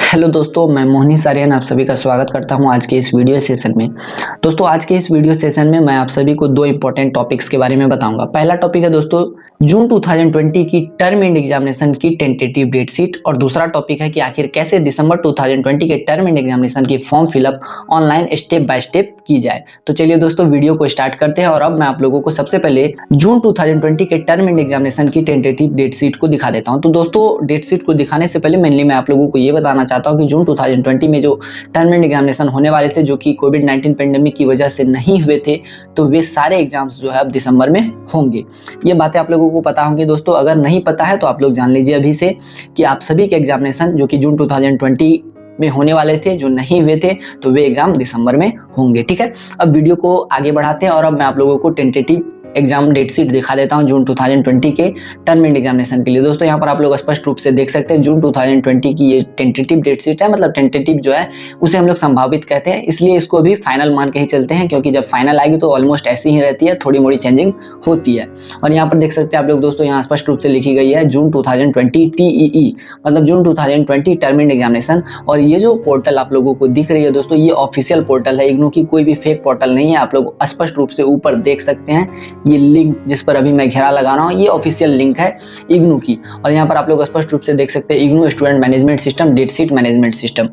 Hello दोस्तों, मैं मोहनी सारियान आप सभी का स्वागत करता हूं आज के इस वीडियो सेशन में। दोस्तों, आज के इस वीडियो सेशन में मैं आप सभी को दो इंपॉर्टेंट टॉपिक्स के बारे में बताऊंगा। पहला टॉपिक है दोस्तों जून 2020 की टर्म एंड एग्जामिनेशन की टेंटेटिव डेट शीट, और दूसरा टॉपिक है कि आखिर कैसे दिसंबर 2020 के टर्म एंड एग्जामिनेशन की form fill up online step by step की जाए। तो चलिए दोस्तों, वीडियो को स्टार्ट करते हैं। और अब मैं आप लोगों को सबसे पहले जून 2020 के टर्म एंड एग्जामिनेशन की टेंटेटिव डेट शीट को दिखा देता हूं। तो दोस्तों, डेट शीट को दिखाने से पहले मेनली मैं आप लोगों को ये बताना चाहता हूं कि जून 2020 में जो टर्म एंड एग्जामिनेशन होने वाले थे, जो कि कोविड-19 पेंडेमिक की वजह से नहीं हुए थे, तो वे सारे एग्जाम्स जो है अब दिसंबर में होंगे। ये बातें आप लोगों को पता होंगी दोस्तों। अगर नहीं पता है तो आप लोग जान लीजिए अभी से कि आप सभी के एग्जामिनेशन जो कि जून 2020 में होने वाले थे, जो नहीं हुए थे, तो वे एग्जाम दिसंबर में होंगे। ठीक है, अब वीडियो को आगे बढ़ाते हैं और अब मैं आप लोगों को टेंटेटिव एग्जाम डेट शीट दिखा देता हूं जून 2020 के टर्म एंड एग्जामिनेशन के लिए। दोस्तों, यहाँ पर आप लोग स्पष्ट रूप से देख सकते हैं जून 2020 की ये टेंटेटिव डेट शीट है। मतलब टेंटेटिव जो है उसे हम लोग संभावित कहते हैं, इसलिए इसको अभी फाइनल मान के ही चलते हैं, क्योंकि जब फाइनल आएगी तो ऑलमोस्ट ऐसी ही रहती है, थोड़ी मोड़ी चेंजिंग होती है। और यहाँ पर देख सकते हैं आप लोग दोस्तों, यहाँ स्पष्ट रूप से लिखी गई है जून 2020 TEE, मतलब जून 2020 टर्म एंड एग्जामिनेशन। और ये जो पोर्टल आप लोगों को दिख रही है दोस्तों, ये ऑफिशियल पोर्टल है, इग्नू की कोई भी फेक पोर्टल नहीं है। आप लोग स्पष्ट रूप से ऊपर देख सकते हैं ये लिंक जिस पर अभी मैं घेरा लगा रहा हूँ, ये ऑफिशियल लिंक है इग्नू की। और यहाँ पर आप लोग स्पष्ट रूप से देख सकते हैं IGNOU student management system date sheet management system.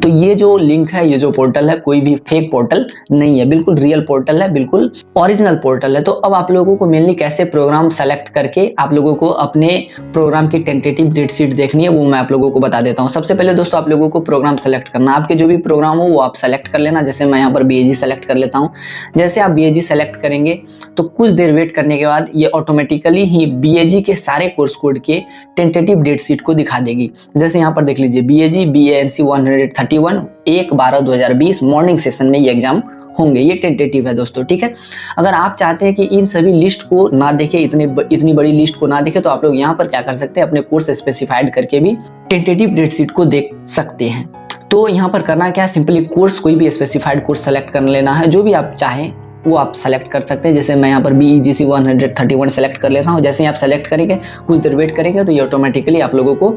तो ये जो लिंक है, ये जो पोर्टल है, कोई भी फेक पोर्टल नहीं है, बिल्कुल रियल पोर्टल है, बिल्कुल ओरिजिनल पोर्टल है। तो अब आप लोगों को मेनली कैसे प्रोग्राम सेलेक्ट करके आप लोगों को अपने प्रोग्राम की टेंटेटिव डेट शीट देखनी है, वो मैं आप लोगों को बता देता हूँ। सबसे पहले दोस्तों, आप लोगों को प्रोग्राम सेलेक्ट करना, आपके जो भी प्रोग्राम हो वो आप सेलेक्ट कर लेना। जैसे मैं यहाँ पर BAG सेलेक्ट कर लेता हूँ। जैसे आप BAG सेलेक्ट करेंगे तो कुछ देर वेट करने के बाद ये ऑटोमेटिकली ही BAG के सारे कोर्स कोड के टेंटेटिव डेट शीट को दिखा देगी। जैसे यहाँ पर देख लीजिए BAG BANC 131 1/12/2020 मॉर्निंग सेशन में ये एग्जाम होंगे। ये टेंटेटिव है दोस्तों। ठीक है, अगर आप चाहते हैं कि इन सभी लिस्ट को ना देखें, इतनी बड़ी लिस्ट को ना देखें, तो आप लोग यहाँ पर क्या कर सकते हैं, अपने कोर्स स्पेसिफाइड करके भी टेंटेटिव डेट शीट को देख सकते हैं। तो यहाँ पर करना क्या है, सिंपली कोर्स, कोई भी स्पेसिफाइड कोर्स सेलेक्ट कर लेना है, जो भी आप चाहें वो आप सेलेक्ट कर सकते हैं। जैसे मैं यहाँ पर BEGC 131 सेलेक्ट कर लेता हूँ। जैसे ही आप सेलेक्ट करेंगे, कुछ देर वेट करेंगे, तो ये ऑटोमेटिकली आप लोगों को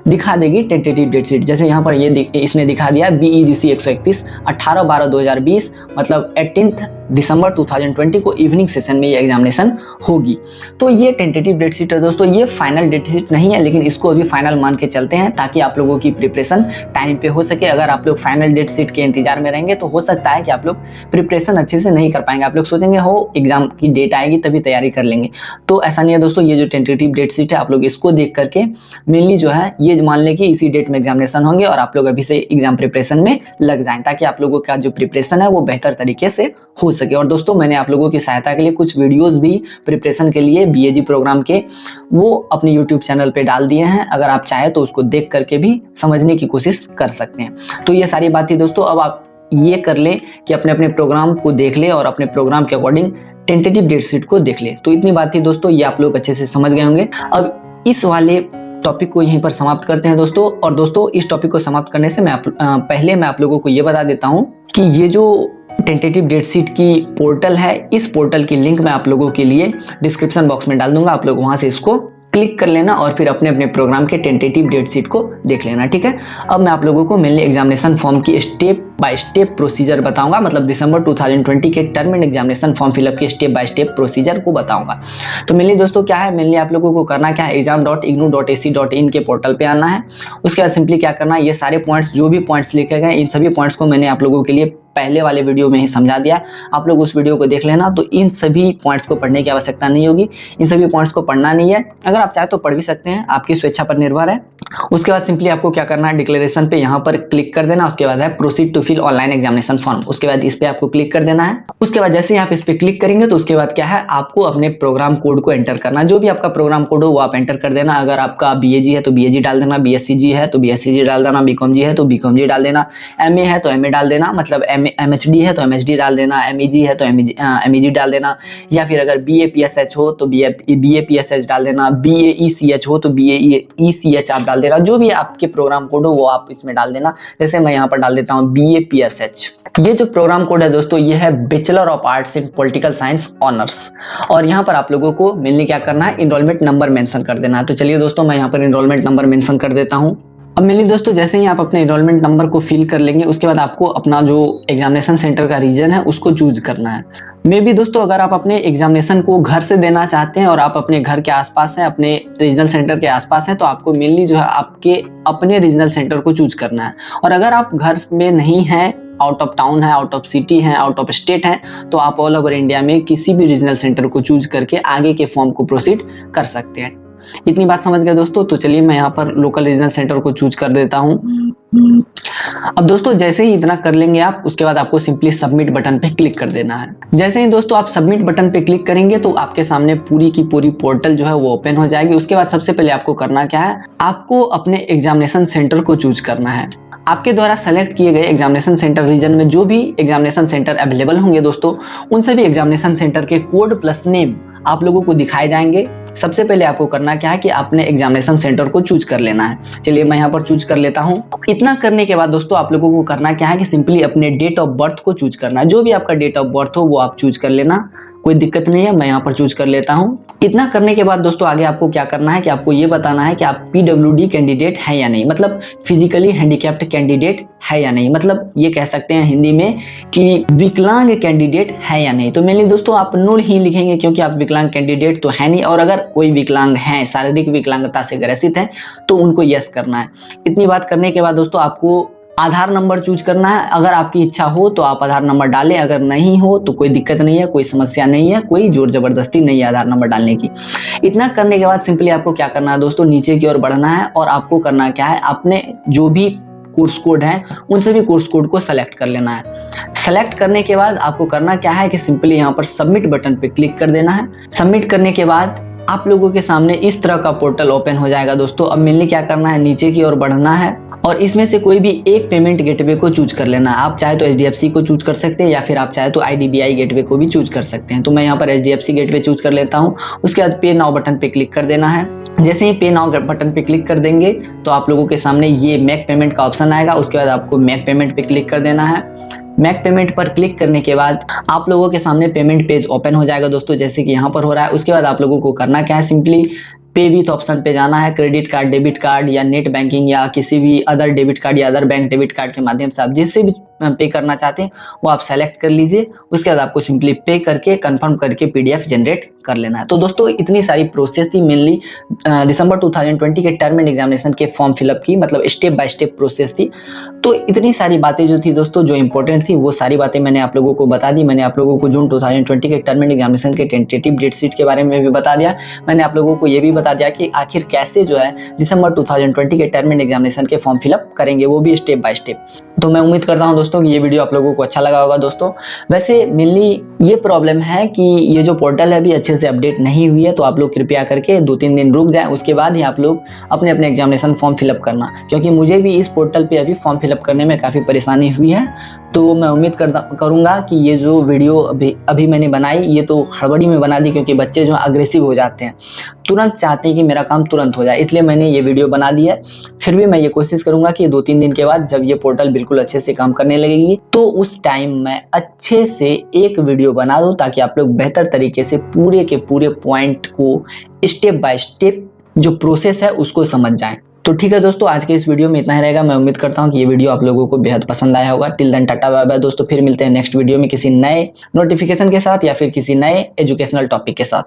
दिखा देगी टेंटेटिव डेट शीट। जैसे यहाँ पर ये इसने दिखा दिया BEGC 131 18/12/2020, मतलब 18 दिसंबर 2020 को इवनिंग सेशन में ये एग्जामिनेशन होगी। तो ये टेंटेटिव डेट शीट है दोस्तों, ये फाइनल डेट शीट नहीं है, लेकिन इसको अभी फाइनल मान के चलते हैं ताकि आप लोगों की प्रिपरेशन टाइम पे हो सके। अगर आप लोग फाइनल डेट शीट के इंतजार में रहेंगे तो हो सकता है कि आप लोग प्रिपरेशन अच्छे से नहीं कर पाएंगे। आप लोग सोचेंगे हो एग्जाम की डेट आएगी तभी तैयारी कर लेंगे, तो ऐसा नहीं है दोस्तों। ये जो टेंटेटिव डेट शीट है, आप लोग इसको देख करके मेनली जो है ये मान लें कि इसी डेट में एग्जामिनेशन होंगे और आप लोग अभी से एग्जाम प्रिपरेशन में लग जाएं, ताकि आप लोगों का जो प्रिपरेशन है वो बेहतर तरीके से हो सके। और दोस्तों, मैंने आप लोगों की सहायता के लिए कुछ वीडियोस भी प्रिपरेशन के लिए BAG प्रोग्राम के वो अपने यूट्यूब चैनल पे डाल दिए हैं। अगर आप चाहें तो उसको देख करके भी समझने की कोशिश कर सकते हैं। तो ये सारी बातें दोस्तों, अब आप ये कर लें कि अपने अपने प्रोग्राम को देख ले और अपने प्रोग्राम के अकॉर्डिंग टेंटेटिव डेट शीट को देख ले। तो इतनी बात थी दोस्तों, ये आप लोग अच्छे से समझ गए होंगे। अब इस वाले टॉपिक को यहीं पर समाप्त करते हैं दोस्तों। और दोस्तों, इस टॉपिक को समाप्त करने से पहले मैं आप लोगों को ये बता देता हूं कि ये जो टेंटेटिव डेट शीट की पोर्टल है, इस पोर्टल की लिंक मैं आप लोगों के लिए डिस्क्रिप्शन बॉक्स में डाल दूंगा। आप लोग वहां से इसको क्लिक कर लेना और फिर अपने अपने प्रोग्राम के टेंटेटिव डेट शीट को देख लेना। ठीक है, अब मैं आप लोगों को मेनली एग्जामिनेशन फॉर्म की स्टेप बाय स्टेप प्रोसीजर बताऊंगा, मतलब दिसंबर 2020 के term and examination form fill up के स्टेप बाय स्टेप प्रोसीजर को बताऊंगा। तो मेनली दोस्तों क्या है, मेनली आप लोगों को करना क्या है, exam.ignu.ac.in के पोर्टल पे आना है। उसके बाद सिंपली क्या करना है, ये सारे पॉइंट्स, जो भी पॉइंट्स लिखे गए, इन सभी पॉइंट्स को मैंने आप लोगों के लिए पहले वाले वीडियो में ही समझा दिया। आप लोग उस वीडियो को देख लेना। तो इन सभी पॉइंट्स को पढ़ने की आवश्यकता नहीं होगी, इन सभी पॉइंट्स को पढ़ना नहीं है। अगर आप चाहे तो पढ़ भी सकते हैं, आपकी स्वेच्छा पर निर्भर है। उसके बाद सिंपली आपको क्या करना है, डिक्लेरेशन पे यहाँ पर क्लिक कर देना। उसके बाद है proceed to fill online examination form, उसके बाद इस पे आपको क्लिक कर देना है। उसके बाद जैसे ही आप इस पे क्लिक करेंगे तो उसके बाद क्या है, आपको अपने प्रोग्राम कोड को एंटर करना। जो भी आपका प्रोग्राम कोड हो वो आप एंटर कर देना। अगर आपका BAG है तो BAG डाल देना, BSCG है तो BSCG डाल देना, BComG है तो BComG डाल देना, MA है तो MA डाल देना, मतलब MHD है तो MHD डाल देना, MEG है तो MEG डाल देना, या फिर अगर BAPSH हो तो BAPSH डाल देना, BAECH हो तो BAECH आप डाल देना। जो भी आपके प्रोग्राम कोड हो वो आप इसमें डाल देना। जैसे मैं यहाँ पर डाल देता हूँ BAPSH। ये जो प्रोग्राम कोड है दोस्तों, ये है bachelor of arts in political science honours. और यहाँ पर आप लोगों को मेनली क्या करना है, इनरोलमेंट नंबर मेंशन कर देना है। तो चलिए दोस्तों, मैं यहाँ पर इनरोलमेंट नंबर मेंशन कर देता हूँ। अब मेनली दोस्तों जैसे ही आप अपने एनरोलमेंट नंबर को फिल कर लेंगे उसके बाद आपको अपना जो एग्जामिनेशन सेंटर का रीजन है उसको चूज करना है। मे भी दोस्तों अगर आप अपने एग्जामिनेशन को घर से देना चाहते हैं और आप अपने घर के आसपास हैं, अपने रीजनल सेंटर के आसपास हैं, तो आपको मेनली जो है आपके अपने रीजनल सेंटर को चूज करना है। और अगर आप घर में नहीं हैं, आउट ऑफ टाउन है, आउट ऑफ सिटी है, आउट ऑफ स्टेट है, तो आप ऑल ओवर इंडिया में किसी भी रीजनल सेंटर को चूज करके आगे के फॉर्म को प्रोसीड कर सकते हैं। इतनी बात समझ गए दोस्तों? तो चलिए मैं यहाँ पर लोकल रीजनल सेंटर को चूज कर देता हूँ। अब दोस्तों जैसे ही इतना कर लेंगे आप, उसके बाद आपको सिंपली सबमिट बटन पे क्लिक कर देना है। जैसे ही दोस्तों आप सबमिट बटन पे क्लिक करेंगे तो आपके सामने पूरी की पूरी पोर्टल जो है वो ओपन हो जाएगी। उसके बाद सबसे पहले आपको करना क्या है, आपको अपने एग्जामिनेशन सेंटर को चूज करना है। आपके द्वारा सेलेक्ट किए गए एग्जामिनेशन सेंटर रीजन में जो भी एग्जामिनेशन सेंटर अवेलेबल होंगे दोस्तों, उन सभी एग्जामिनेशन सेंटर के कोड प्लस नेम आप लोगों को दिखाए जाएंगे। सबसे पहले आपको करना क्या है कि आपने एग्जामिनेशन सेंटर को चूज कर लेना है। चलिए मैं यहाँ पर चूज कर लेता हूँ। इतना करने के बाद दोस्तों आप लोगों को करना क्या है कि सिंपली अपने डेट ऑफ बर्थ को चूज करना है। जो भी आपका डेट ऑफ बर्थ हो वो आप चूज कर लेना, कोई दिक्कत नहीं है, मैं यहाँ पर चूज कर लेता हूँ। इतना करने के बाद दोस्तों आगे आपको क्या करना है कि आपको ये बताना है कि आप PWD कैंडिडेट है या नहीं, मतलब फिजिकली हैंडीकैप्ड कैंडिडेट है या नहीं, मतलब ये कह सकते हैं हिंदी में कि विकलांग कैंडिडेट है या नहीं। तो मेनली दोस्तों आप नो ही लिखेंगे क्योंकि आप विकलांग कैंडिडेट तो है नहीं, और अगर कोई विकलांग है, शारीरिक विकलांगता से ग्रसित है, तो उनको यस करना है। इतनी बात करने के बाद दोस्तों आपको आधार नंबर चूज करना है। अगर आपकी इच्छा हो तो आप आधार नंबर डालें, अगर नहीं हो तो कोई दिक्कत नहीं है, कोई समस्या नहीं है, कोई जोर जबरदस्ती नहीं है आधार नंबर डालने की। इतना करने के बाद सिंपली आपको क्या करना है दोस्तों, नीचे की ओर बढ़ना है और आपको करना क्या है, आपने जो भी कोर्स कोड है उन सभी कोर्स कोड को सेलेक्ट कर लेना है। सेलेक्ट करने के बाद आपको करना क्या है कि सिंपली यहाँ पर सबमिट बटन पे क्लिक कर देना है। सबमिट करने के बाद आप लोगों के सामने इस तरह का पोर्टल ओपन हो जाएगा दोस्तों। अब मेनली क्या करना है, नीचे की ओर बढ़ना है और इसमें से कोई भी एक पेमेंट गेटवे को चूज कर लेना है। आप चाहे तो HDFC को चूज कर सकते हैं या फिर आप चाहे तो IDBI गेटवे को भी चूज कर सकते हैं। तो मैं यहाँ पर HDFC गेटवे चूज कर लेता हूँ। उसके बाद पे नाउ बटन पे क्लिक कर देना है। जैसे ही पे नाउ बटन पे क्लिक कर देंगे तो आप लोगों के सामने ये मेक पेमेंट का ऑप्शन आएगा। उसके बाद आपको मेक पेमेंट पे क्लिक कर देना है। मैक पेमेंट पर क्लिक करने के बाद आप लोगों के सामने पेमेंट पेज ओपन हो जाएगा दोस्तों, जैसे कि यहाँ पर हो रहा है। उसके बाद आप लोगों को करना क्या है, सिंपली पे विथ ऑप्शन पे जाना है। क्रेडिट कार्ड, डेबिट कार्ड या नेट बैंकिंग या किसी भी अदर डेबिट कार्ड या अदर बैंक डेबिट कार्ड के माध्यम से आप जिससे भी पे करना चाहते हैं वो आप सेलेक्ट कर लीजिए। उसके बाद आपको सिंपली पे करके कंफर्म करके PDF जनरेट कर लेना है। तो दोस्तों इतनी सारी प्रोसेस थी मेनली दिसंबर 2020 के टर्म एंड एग्जामिनेशन के फॉर्म फिलअप की, मतलब स्टेप बाय स्टेप प्रोसेस थी। तो इतनी सारी बातें जो थी दोस्तों, जो इंपॉर्टेंट थी वो सारी बातें मैंने आप लोगों को बता दी। मैंने आप लोगों को जून 2020 के टर्म एंड एग्जामिनेशन के टेंटेटिव डेट शीट के बारे में भी बता दिया। मैंने आप लोगों को ये भी बता दिया कि आखिर कैसे जो है दिसंबर 2020 के टर्म एंड एग्जामिनेशन के फॉर्म फिलअप करेंगे, वो भी स्टेप बाय स्टेप। तो मैं उम्मीद करता हूं दोस्तों कि ये वीडियो आप लोगों को अच्छा लगा होगा दोस्तों। वैसे मेनली ये प्रॉब्लम है कि ये जो पोर्टल है अभी अच्छे से अपडेट नहीं हुई है, तो आप लोग कृपया करके 2-3 दिन रुक जाएं, उसके बाद ही आप लोग अपने अपने एग्जामिनेशन फॉर्म फिलअप करना, क्योंकि मुझे भी इस पोर्टल पे अभी फॉर्म फिलअप करने में काफ़ी परेशानी हुई है। तो मैं उम्मीद करूंगा कि ये जो वीडियो अभी मैंने बनाई ये तो हड़बड़ी में बना दी, क्योंकि बच्चे जो अग्रेसिव हो जाते हैं, तुरंत चाहते हैं कि मेरा काम तुरंत हो जाए, इसलिए मैंने ये वीडियो बना दी है। फिर भी मैं ये कोशिश करूंगा कि 2-3 दिन के बाद जब ये पोर्टल बिल्कुल अच्छे से काम करने लगेगी तो उस टाइम मैं अच्छे से एक वीडियो बना दूं, ताकि आप लोग बेहतर तरीके से पूरे के पूरे पॉइंट को स्टेप बाय स्टेप जो प्रोसेस है उसको समझ जाएं। तो ठीक है दोस्तों, आज के इस वीडियो में इतना ही रहेगा। मैं उम्मीद करता हूं कि ये वीडियो आप लोगों को बेहद पसंद आया होगा। Till then tata bye bye दोस्तों, फिर मिलते हैं नेक्स्ट वीडियो में किसी नए नोटिफिकेशन के साथ या फिर किसी नए एजुकेशनल टॉपिक के साथ।